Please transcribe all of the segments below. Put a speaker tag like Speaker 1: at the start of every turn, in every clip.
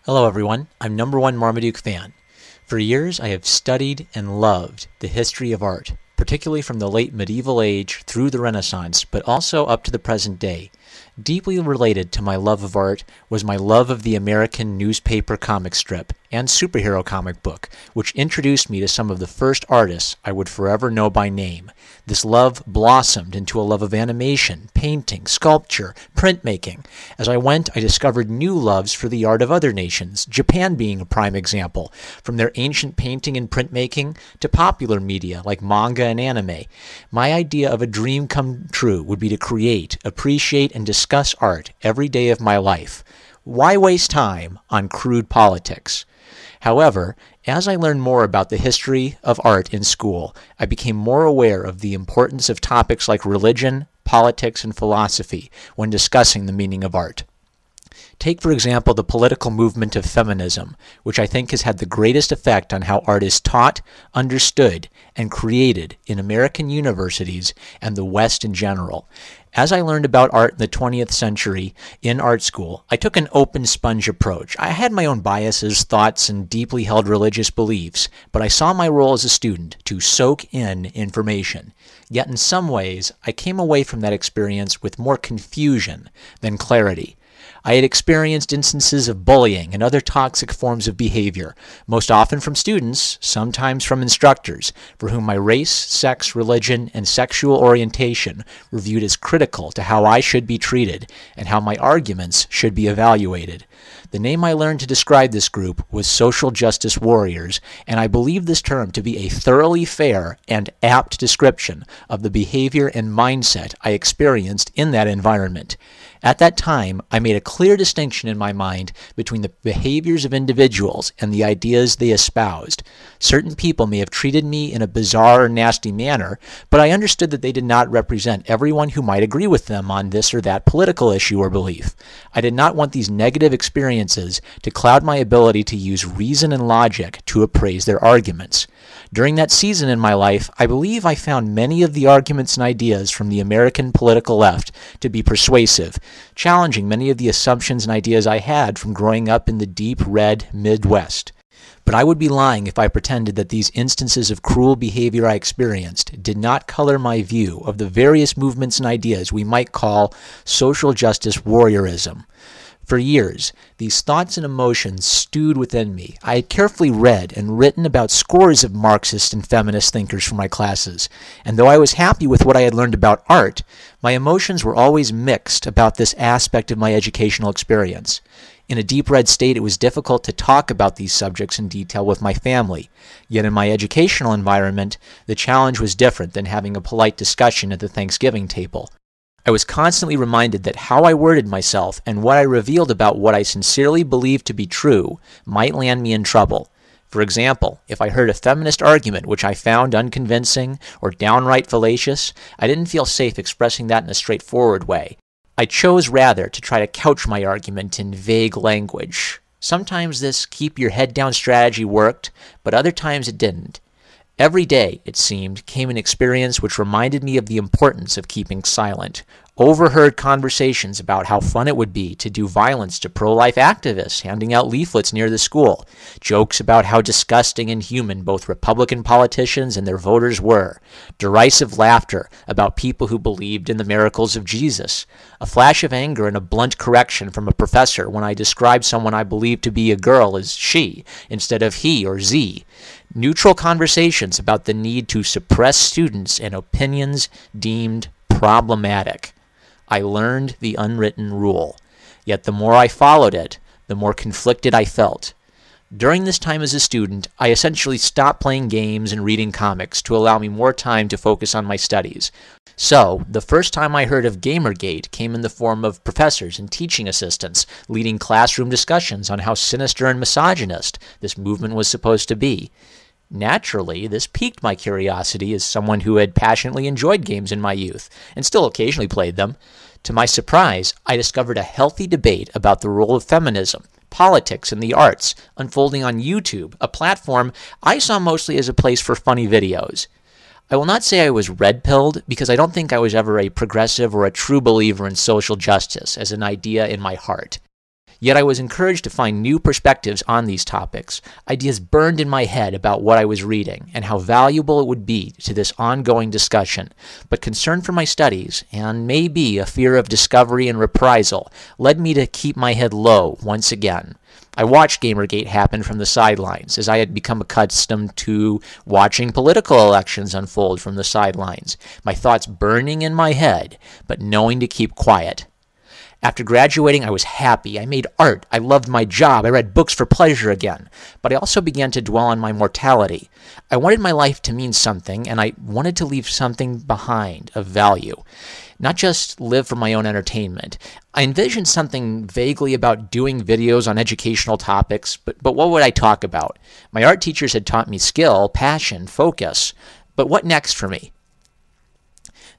Speaker 1: Hello everyone, I'm #1 Marmaduke fan. For years I have studied and loved the history of art, particularly from the late medieval age through the Renaissance, but also up to the present day. Deeply related to my love of art was my love of the American newspaper comic strip and superhero comic book, which introduced me to some of the first artists I would forever know by name. This love blossomed into a love of animation, painting, sculpture, printmaking. As I went, I discovered new loves for the art of other nations, Japan being a prime example, from their ancient painting and printmaking to popular media like manga and anime. My idea of a dream come true would be to create, appreciate, and discuss art every day of my life. Why waste time on crude politics? However, as I learned more about the history of art in school, I became more aware of the importance of topics like religion, politics, and philosophy when discussing the meaning of art. Take, for example, the political movement of feminism, which I think has had the greatest effect on how art is taught, understood, and created in American universities and the West in general. As I learned about art in the 20th century in art school, I took an open sponge approach. I had my own biases, thoughts, and deeply held religious beliefs, but I saw my role as a student to soak in information. Yet in some ways, I came away from that experience with more confusion than clarity. I had experienced instances of bullying and other toxic forms of behavior, most often from students, sometimes from instructors, for whom my race, sex, religion, and sexual orientation were viewed as critical to how I should be treated and how my arguments should be evaluated. The name I learned to describe this group was social justice warriors, and I believe this term to be a thoroughly fair and apt description of the behavior and mindset I experienced in that environment. At that time, I made a clear distinction in my mind between the behaviors of individuals and the ideas they espoused. Certain people may have treated me in a bizarre or nasty manner, but I understood that they did not represent everyone who might agree with them on this or that political issue or belief. I did not want these negative experiences to cloud my ability to use reason and logic to appraise their arguments. During that season in my life, I believe I found many of the arguments and ideas from the American political left to be persuasive, challenging many of the assumptions and ideas I had from growing up in the deep red Midwest. But I would be lying if I pretended that these instances of cruel behavior I experienced did not color my view of the various movements and ideas we might call social justice warriorism. For years, these thoughts and emotions stewed within me. I had carefully read and written about scores of Marxist and feminist thinkers for my classes, and though I was happy with what I had learned about art, my emotions were always mixed about this aspect of my educational experience. In a deep red state, it was difficult to talk about these subjects in detail with my family. Yet in my educational environment, the challenge was different than having a polite discussion at the Thanksgiving table. I was constantly reminded that how I worded myself and what I revealed about what I sincerely believed to be true might land me in trouble. For example, if I heard a feminist argument which I found unconvincing or downright fallacious, I didn't feel safe expressing that in a straightforward way. I chose rather to try to couch my argument in vague language. Sometimes this keep your head down strategy worked, but other times it didn't. Every day, it seemed, came an experience which reminded me of the importance of keeping silent. Overheard conversations about how fun it would be to do violence to pro-life activists handing out leaflets near the school. Jokes about how disgusting and human both Republican politicians and their voters were. Derisive laughter about people who believed in the miracles of Jesus. A flash of anger and a blunt correction from a professor when I described someone I believed to be a girl as she instead of he or Z. Neutral conversations about the need to suppress students and opinions deemed problematic. I learned the unwritten rule, yet the more I followed it, the more conflicted I felt. During this time as a student, I essentially stopped playing games and reading comics to allow me more time to focus on my studies. So, the first time I heard of Gamergate came in the form of professors and teaching assistants leading classroom discussions on how sinister and misogynist this movement was supposed to be. Naturally, this piqued my curiosity as someone who had passionately enjoyed games in my youth, and still occasionally played them. To my surprise, I discovered a healthy debate about the role of feminism, politics, and the arts unfolding on YouTube, a platform I saw mostly as a place for funny videos. I will not say I was red-pilled, because I don't think I was ever a progressive or a true believer in social justice as an idea in my heart. Yet I was encouraged to find new perspectives on these topics. Ideas burned in my head about what I was reading and how valuable it would be to this ongoing discussion. But concern for my studies, and maybe a fear of discovery and reprisal, led me to keep my head low once again. I watched Gamergate happen from the sidelines, as I had become accustomed to watching political elections unfold from the sidelines, my thoughts burning in my head, but knowing to keep quiet. After graduating, I was happy. I made art. I loved my job. I read books for pleasure again. But I also began to dwell on my mortality. I wanted my life to mean something, and I wanted to leave something behind of value. Not just live for my own entertainment. I envisioned something vaguely about doing videos on educational topics, but what would I talk about? My art teachers had taught me skill, passion, focus. But what next for me?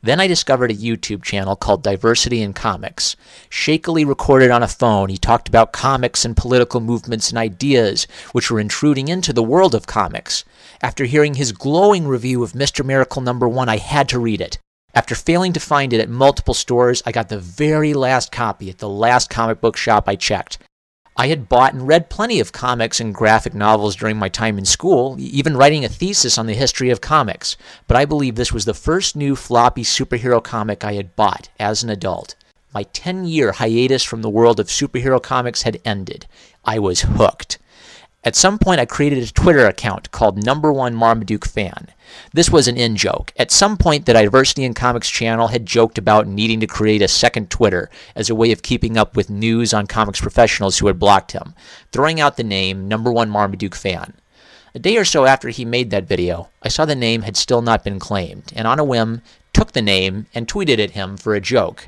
Speaker 1: Then I discovered a YouTube channel called Diversity in Comics. Shakily recorded on a phone, he talked about comics and political movements and ideas which were intruding into the world of comics. After hearing his glowing review of Mr. Miracle #1, I had to read it. After failing to find it at multiple stores, I got the very last copy at the last comic book shop I checked. I had bought and read plenty of comics and graphic novels during my time in school, even writing a thesis on the history of comics, but I believe this was the first new floppy superhero comic I had bought as an adult. My 10-year hiatus from the world of superhero comics had ended. I was hooked. At some point, I created a Twitter account called #1 Marmaduke Fan. This was an in-joke. At some point, the Diversity in Comics channel had joked about needing to create a second Twitter as a way of keeping up with news on comics professionals who had blocked him, throwing out the name #1 Marmaduke Fan. A day or so after he made that video, I saw the name had still not been claimed, and on a whim, took the name and tweeted at him for a joke.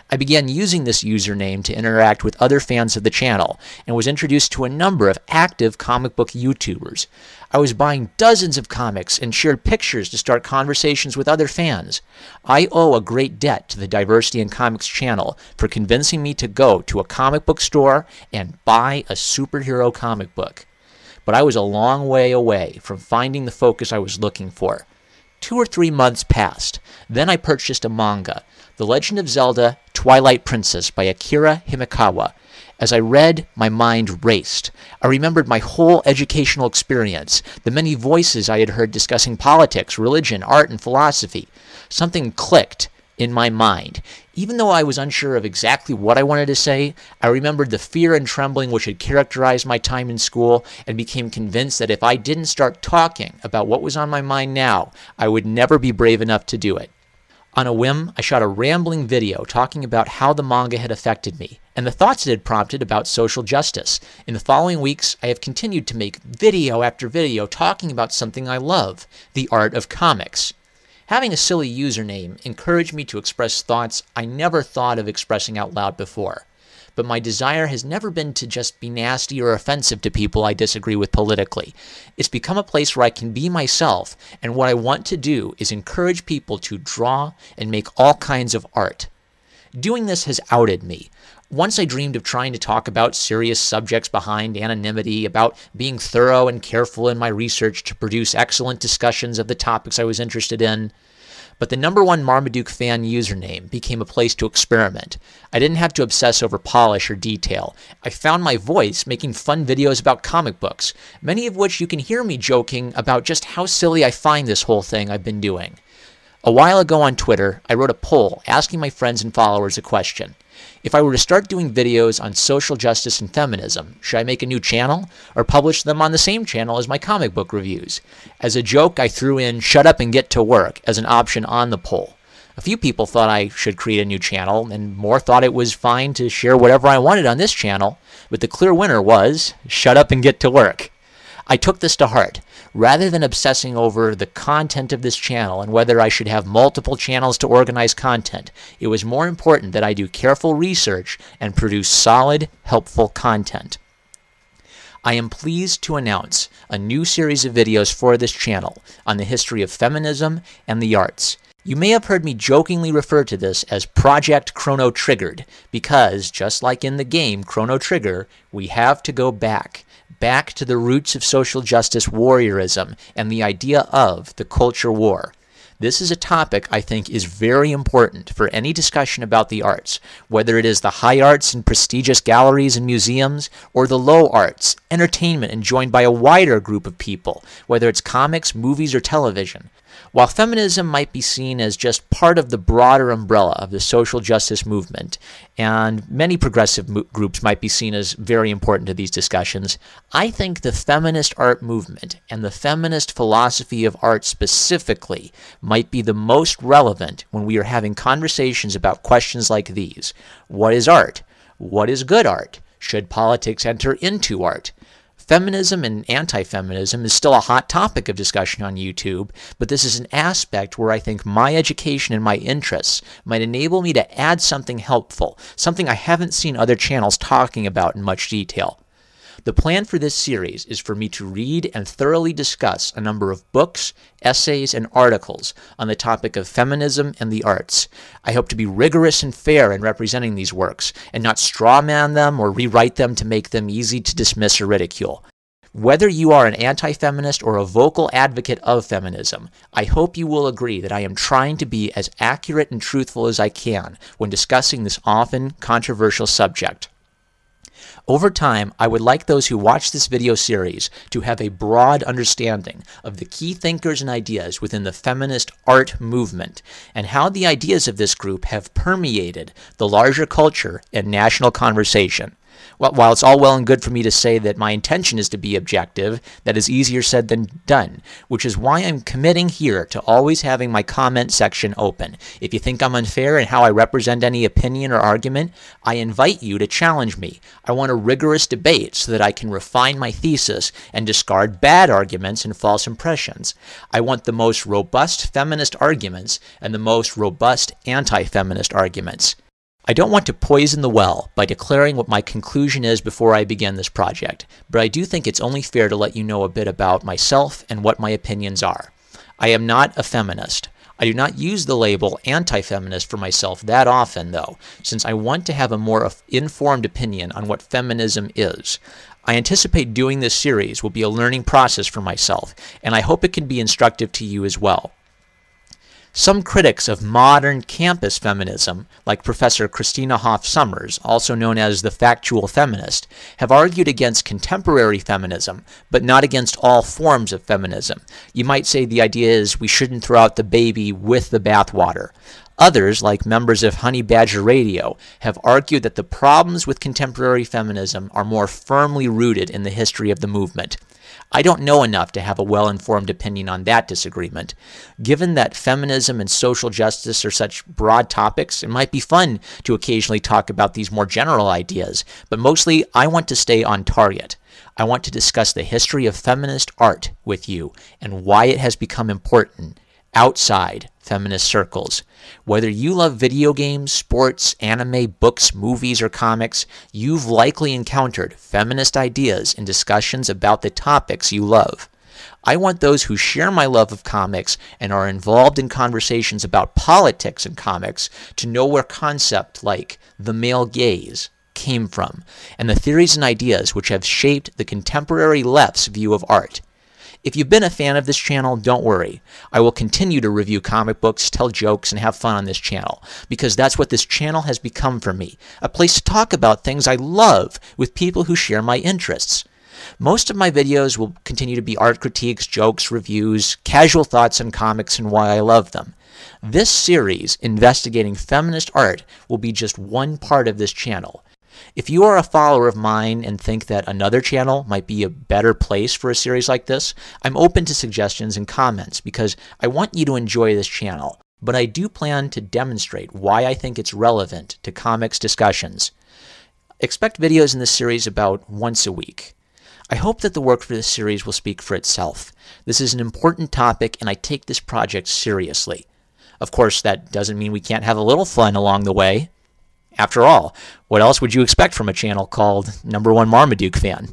Speaker 1: I began using this username to interact with other fans of the channel and was introduced to a number of active comic book YouTubers. I was buying dozens of comics and shared pictures to start conversations with other fans. I owe a great debt to the Diversity in Comics channel for convincing me to go to a comic book store and buy a superhero comic book. But I was a long way away from finding the focus I was looking for. 2 or 3 months passed. Then I purchased a manga, The Legend of Zelda: Twilight Princess by Akira Himekawa. As I read, my mind raced. I remembered my whole educational experience, the many voices I had heard discussing politics, religion, art, and philosophy. Something clicked in my mind. Even though I was unsure of exactly what I wanted to say, I remembered the fear and trembling which had characterized my time in school and became convinced that if I didn't start talking about what was on my mind now, I would never be brave enough to do it. On a whim, I shot a rambling video talking about how the manga had affected me and the thoughts it had prompted about social justice. In the following weeks, I have continued to make video after video talking about something I love, the art of comics. Having a silly username encouraged me to express thoughts I never thought of expressing out loud before. But my desire has never been to just be nasty or offensive to people I disagree with politically. It's become a place where I can be myself, and what I want to do is encourage people to draw and make all kinds of art. Doing this has outed me. Once I dreamed of trying to talk about serious subjects behind anonymity, about being thorough and careful in my research to produce excellent discussions of the topics I was interested in. But the #1 Marmaduke Fan username became a place to experiment. I didn't have to obsess over polish or detail. I found my voice making fun videos about comic books, many of which you can hear me joking about just how silly I find this whole thing I've been doing. A while ago on Twitter, I wrote a poll asking my friends and followers a question. If I were to start doing videos on social justice and feminism, should I make a new channel or publish them on the same channel as my comic book reviews? As a joke, I threw in "shut up and get to work" as an option on the poll. A few people thought I should create a new channel, and more thought it was fine to share whatever I wanted on this channel, but the clear winner was "shut up and get to work." I took this to heart. Rather than obsessing over the content of this channel and whether I should have multiple channels to organize content, it was more important that I do careful research and produce solid, helpful content. I am pleased to announce a new series of videos for this channel on the history of feminism and the arts. You may have heard me jokingly refer to this as Project Chrono Triggered, because, just like in the game Chrono Trigger, we have to go back to the roots of social justice warriorism and the idea of the culture war. This is a topic I think is very important for any discussion about the arts, whether it is the high arts in prestigious galleries and museums, or the low arts, entertainment enjoyed by a wider group of people, whether it's comics, movies, or television. While feminism might be seen as just part of the broader umbrella of the social justice movement, and many progressive groups might be seen as very important to these discussions, I think the feminist art movement and the feminist philosophy of art specifically might be the most relevant when we are having conversations about questions like these. What is art? What is good art? Should politics enter into art? Feminism and anti-feminism is still a hot topic of discussion on YouTube, but this is an aspect where I think my education and my interests might enable me to add something helpful, something I haven't seen other channels talking about in much detail. The plan for this series is for me to read and thoroughly discuss a number of books, essays, and articles on the topic of feminism and the arts. I hope to be rigorous and fair in representing these works, and not strawman them or rewrite them to make them easy to dismiss or ridicule. Whether you are an anti-feminist or a vocal advocate of feminism, I hope you will agree that I am trying to be as accurate and truthful as I can when discussing this often controversial subject. Over time, I would like those who watch this video series to have a broad understanding of the key thinkers and ideas within the feminist art movement, and how the ideas of this group have permeated the larger culture and national conversation. While it's all well and good for me to say that my intention is to be objective, that is easier said than done, which is why I'm committing here to always having my comment section open. If you think I'm unfair in how I represent any opinion or argument, I invite you to challenge me. I want a rigorous debate so that I can refine my thesis and discard bad arguments and false impressions. I want the most robust feminist arguments and the most robust anti-feminist arguments. I don't want to poison the well by declaring what my conclusion is before I begin this project, but I do think it's only fair to let you know a bit about myself and what my opinions are. I am not a feminist. I do not use the label anti-feminist for myself that often, though, since I want to have a more informed opinion on what feminism is. I anticipate doing this series will be a learning process for myself, and I hope it can be instructive to you as well. Some critics of modern campus feminism, like Professor Christina Hoff Sommers, also known as the factual feminist, have argued against contemporary feminism, but not against all forms of feminism. You might say the idea is we shouldn't throw out the baby with the bathwater. Others, like members of Honey Badger Radio, have argued that the problems with contemporary feminism are more firmly rooted in the history of the movement. I don't know enough to have a well-informed opinion on that disagreement. Given that feminism and social justice are such broad topics, it might be fun to occasionally talk about these more general ideas, but mostly I want to stay on target. I want to discuss the history of feminist art with you and why it has become important outside feminist circles. Whether you love video games, sports, anime, books, movies, or comics, you've likely encountered feminist ideas in discussions about the topics you love. I want those who share my love of comics and are involved in conversations about politics in comics to know where concepts like the male gaze came from, and the theories and ideas which have shaped the contemporary left's view of art. If you've been a fan of this channel, don't worry. I will continue to review comic books, tell jokes, and have fun on this channel, because that's what this channel has become for me, a place to talk about things I love with people who share my interests. Most of my videos will continue to be art critiques, jokes, reviews, casual thoughts on comics and why I love them. This series, investigating feminist art, will be just one part of this channel. If you are a follower of mine and think that another channel might be a better place for a series like this, I'm open to suggestions and comments because I want you to enjoy this channel, but I do plan to demonstrate why I think it's relevant to comics discussions. Expect videos in this series about once a week. I hope that the work for this series will speak for itself. This is an important topic and I take this project seriously. Of course, that doesn't mean we can't have a little fun along the way. After all, what else would you expect from a channel called #1 Marmaduke Fan?